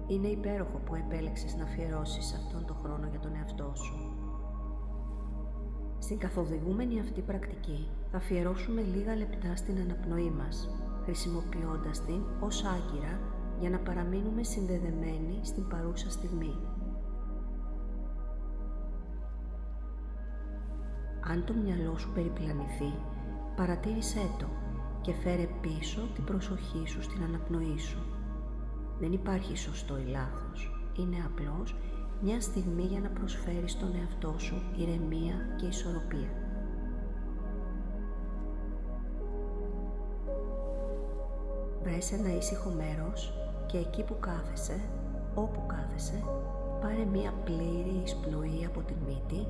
Είναι υπέροχο που επέλεξες να αφιερώσεις αυτόν τον χρόνο για τον εαυτό σου. Στην καθοδηγούμενη αυτή πρακτική θα αφιερώσουμε λίγα λεπτά στην αναπνοή μας, χρησιμοποιώντας την ως άγκυρα για να παραμείνουμε συνδεδεμένοι στην παρούσα στιγμή. Αν το μυαλό σου περιπλανηθεί, παρατήρησέ το και φέρε πίσω την προσοχή σου στην αναπνοή σου. Δεν υπάρχει σωστό ή λάθος, είναι απλώς μια στιγμή για να προσφέρεις στον εαυτό σου ηρεμία και ισορροπία. Βρες ένα ήσυχο μέρος και εκεί που κάθεσαι, όπου κάθεσαι, πάρε μια πλήρη εισπνοή από τη μύτη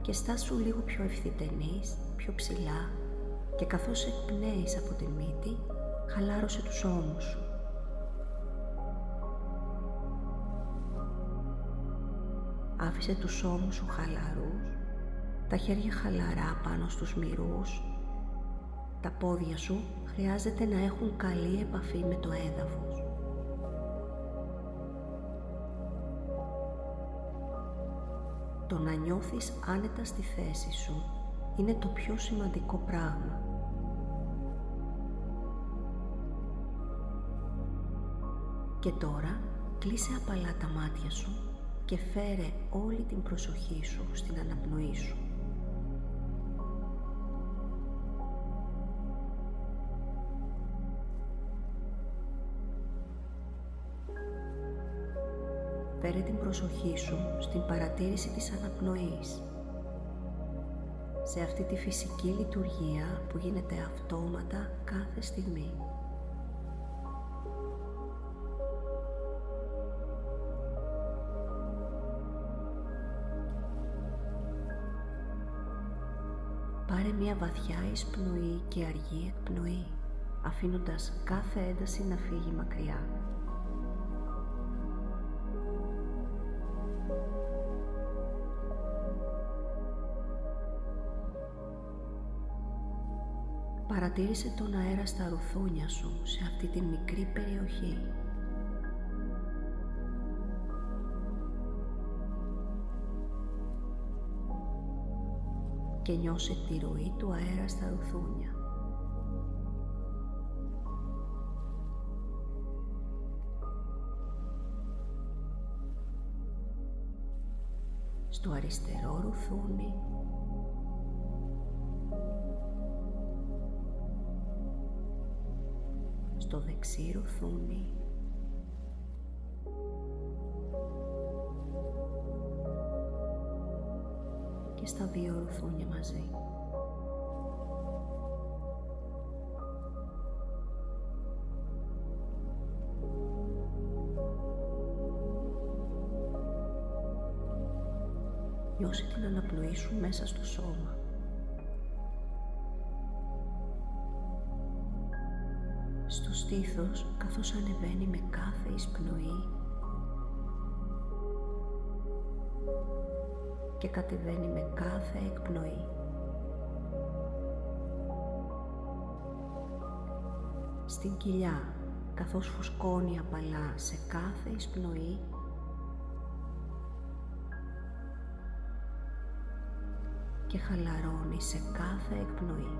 και στάσου λίγο πιο ευθυτενής, πιο ψηλά και καθώς εκπνέεις από τη μύτη, χαλάρωσε τους ώμους σου. Άφησε τους ώμους σου χαλαρούς, τα χέρια χαλαρά πάνω στους μυρούς. Τα πόδια σου χρειάζεται να έχουν καλή επαφή με το έδαφος. Το να νιώθεις άνετα στη θέση σου είναι το πιο σημαντικό πράγμα. Και τώρα κλείσε απαλά τα μάτια σου και φέρε όλη την προσοχή σου στην αναπνοή σου. Φέρε την προσοχή σου στην παρατήρηση της αναπνοής, σε αυτή τη φυσική λειτουργία που γίνεται αυτόματα κάθε στιγμή. Πάρε μια βαθιά εισπνοή και αργή εκπνοή, αφήνοντας κάθε ένταση να φύγει μακριά. Παρατήρησε τον αέρα στα ρουθούνια σου σε αυτή τη μικρή περιοχή. Και νιώσε τη ροή του αέρα στα ρουθούνια. Στο αριστερό ρουθούνι, στο δεξί ρουθούνι, και στα δύο ρουθούνια μαζί. Νιώσε την αναπνοή σου μέσα στο σώμα. Στο στήθος, καθώς ανεβαίνει με κάθε εισπνοή και κατεβαίνει με κάθε εκπνοή. Στην κοιλιά, καθώς φουσκώνει απαλά σε κάθε εισπνοή και χαλαρώνει σε κάθε εκπνοή.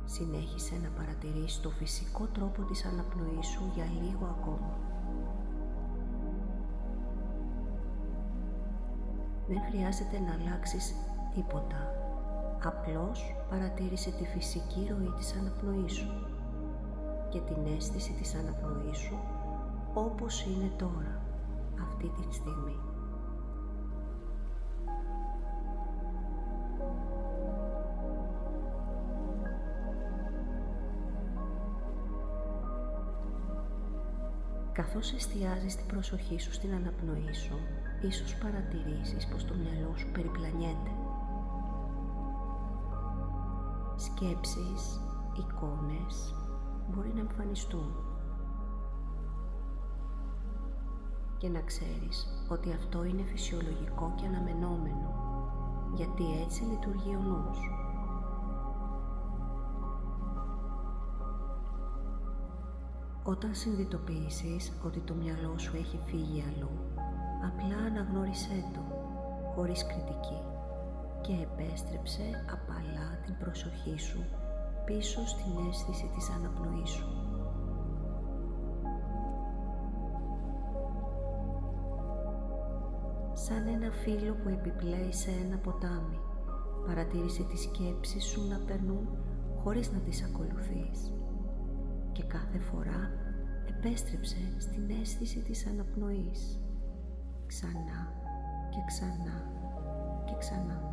Συνέχισε να παρατηρείς το φυσικό τρόπο της αναπνοής σου για λίγο ακόμα. Δεν χρειάζεται να αλλάξεις τίποτα. Απλώς παρατήρησε τη φυσική ροή της αναπνοής σου και την αίσθηση της αναπνοής σου όπως είναι τώρα, αυτή τη στιγμή. Καθώς εστιάζεις την προσοχή σου στην αναπνοή σου, ίσως παρατηρήσεις πως το μυαλό σου περιπλανιέται. Σκέψεις, εικόνες μπορεί να εμφανιστούν. Και να ξέρεις ότι αυτό είναι φυσιολογικό και αναμενόμενο, γιατί έτσι λειτουργεί ο νους. Όταν συνειδητοποιήσεις ότι το μυαλό σου έχει φύγει αλλού, απλά αναγνώρισέ το, χωρίς κριτική, και επέστρεψε απαλά την προσοχή σου πίσω στην αίσθηση της αναπνοής σου. Σαν ένα φύλλο που επιπλέει σε ένα ποτάμι, παρατήρησε τις σκέψεις σου να περνούν χωρίς να τις ακολουθείς, και κάθε φορά επέστρεψε στην αίσθηση της αναπνοής, ξανά και ξανά και ξανά.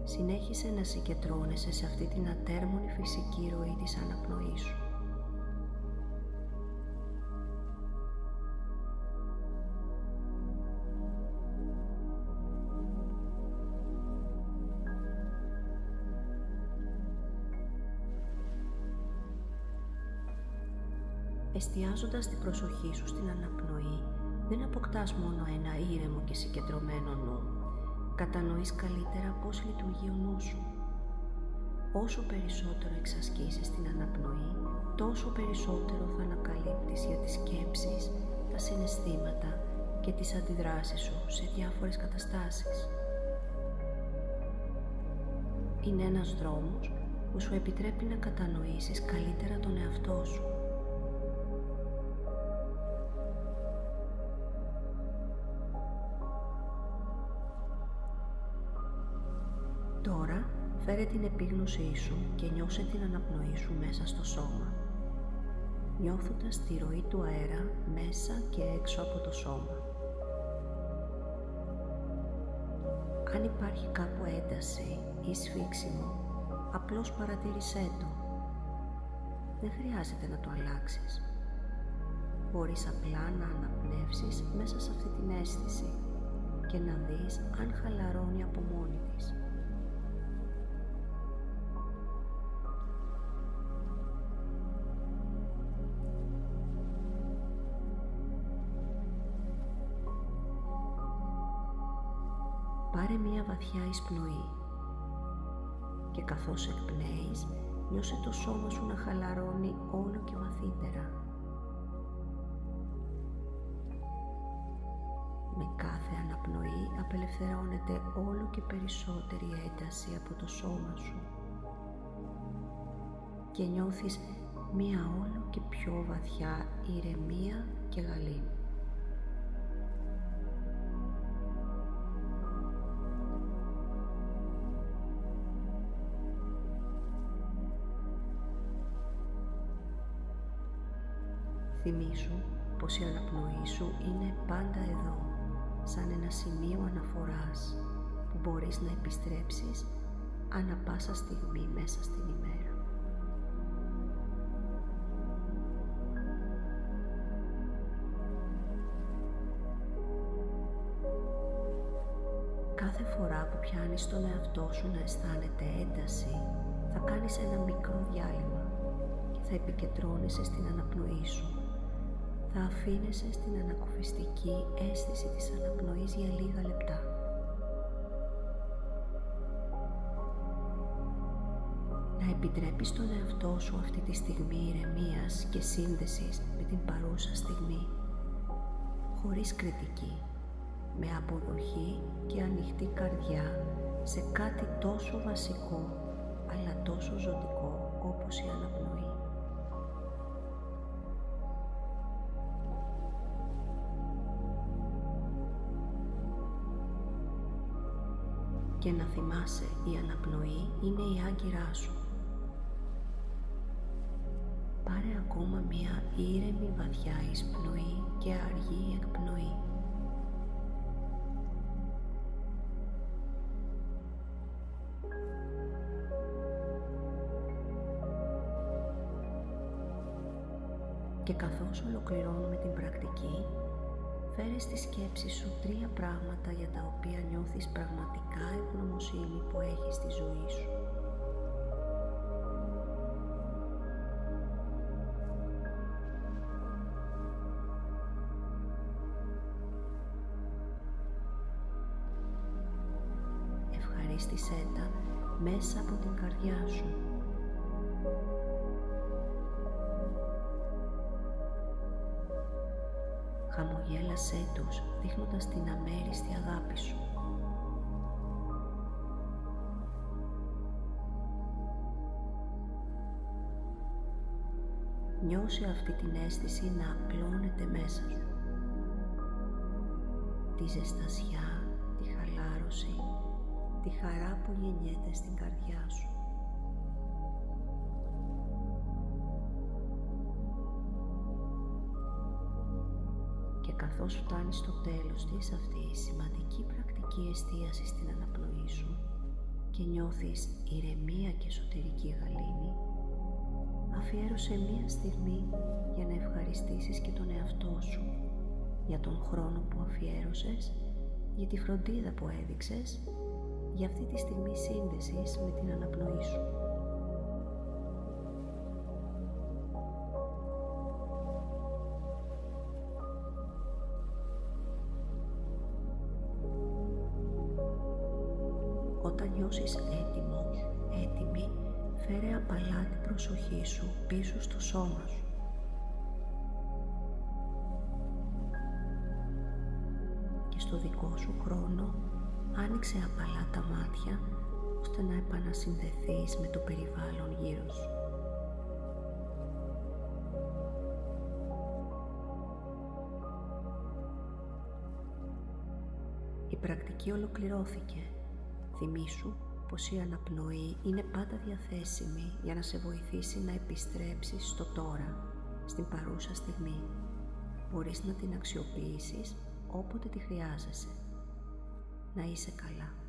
Συνέχισε να συγκεντρώνεσαι σε αυτή την ατέρμονη φυσική ροή της αναπνοής σου. Εστιάζοντας την προσοχή σου στην αναπνοή, δεν αποκτάς μόνο ένα ήρεμο και συγκεντρωμένο νου. Κατανοείς καλύτερα πώς λειτουργεί ο νους σου. Όσο περισσότερο εξασκήσεις την αναπνοή, τόσο περισσότερο θα ανακαλύπτεις για τις σκέψεις, τα συναισθήματα και τις αντιδράσεις σου σε διάφορες καταστάσεις. Είναι ένας δρόμος που σου επιτρέπει να κατανοήσεις καλύτερα τον εαυτό σου. Τώρα, φέρε την επίγνωσή σου και νιώσε την αναπνοή σου μέσα στο σώμα, νιώθοντας τη ροή του αέρα μέσα και έξω από το σώμα. Αν υπάρχει κάπου ένταση ή σφίξιμο, απλώς παρατήρησέ το. Δεν χρειάζεται να το αλλάξεις. Μπορείς απλά να αναπνεύσεις μέσα σε αυτή την αίσθηση και να δεις αν χαλαρώνει από μόνη της. Πάρε μία βαθιά εισπνοή και καθώς εκπνέεις, νιώσε το σώμα σου να χαλαρώνει όλο και βαθύτερα. Με κάθε αναπνοή απελευθερώνεται όλο και περισσότερη ένταση από το σώμα σου και νιώθεις μία όλο και πιο βαθιά ηρεμία και γαλήνη. Θυμήσου πως η αναπνοή σου είναι πάντα εδώ, σαν ένα σημείο αναφοράς που μπορείς να επιστρέψεις ανά πάσα στιγμή μέσα στην ημέρα. Κάθε φορά που πιάνεις τον εαυτό σου να αισθάνεται ένταση, θα κάνεις ένα μικρό διάλειμμα και θα επικεντρώνεσαι στην αναπνοή σου. Θα αφήνεσαι στην ανακουφιστική αίσθηση της αναπνοής για λίγα λεπτά. Να επιτρέπεις τον εαυτό σου αυτή τη στιγμή ηρεμίας και σύνδεσης με την παρούσα στιγμή, χωρίς κριτική, με αποδοχή και ανοιχτή καρδιά σε κάτι τόσο βασικό αλλά τόσο ζωτικό όπως η αναπνοή. Και να θυμάσαι, η αναπνοή είναι η άγκυρά σου. Πάρε ακόμα μία ήρεμη βαθιά εισπνοή και αργή εκπνοή. Και καθώς ολοκληρώνουμε την πρακτική, φέρε στη σκέψη σου 3 πράγματα για τα οποία νιώθεις πραγματικά ευγνωμοσύνη που έχεις στη ζωή σου. ευχαρίστησέ τα μέσα από την καρδιά σου. Χαμογέλασέ τους, δείχνοντας την αμέριστη αγάπη σου. Νιώσε αυτή την αίσθηση να απλώνεται μέσα σου. Τη ζεστασιά, τη χαλάρωση, τη χαρά που γεννιέται στην καρδιά σου. Και καθώς φτάνεις στο τέλος της αυτή η σημαντική πρακτική εστίαση στην αναπνοή σου και νιώθεις ηρεμία και εσωτερική γαλήνη, αφιέρωσε μία στιγμή για να ευχαριστήσεις και τον εαυτό σου για τον χρόνο που αφιέρωσες, για τη φροντίδα που έδειξες, για αυτή τη στιγμή σύνδεσης με την αναπνοή σου. Όταν νιώσεις έτοιμος, έτοιμη, φέρε απαλά την προσοχή σου πίσω στο σώμα σου. Και στο δικό σου χρόνο άνοιξε απαλά τα μάτια ώστε να επανασυνδεθείς με το περιβάλλον γύρω σου. Η πρακτική ολοκληρώθηκε. Θυμήσου πως η αναπνοή είναι πάντα διαθέσιμη για να σε βοηθήσει να επιστρέψεις στο τώρα, στην παρούσα στιγμή. Μπορείς να την αξιοποιήσεις όποτε τη χρειάζεσαι. Να είσαι καλά.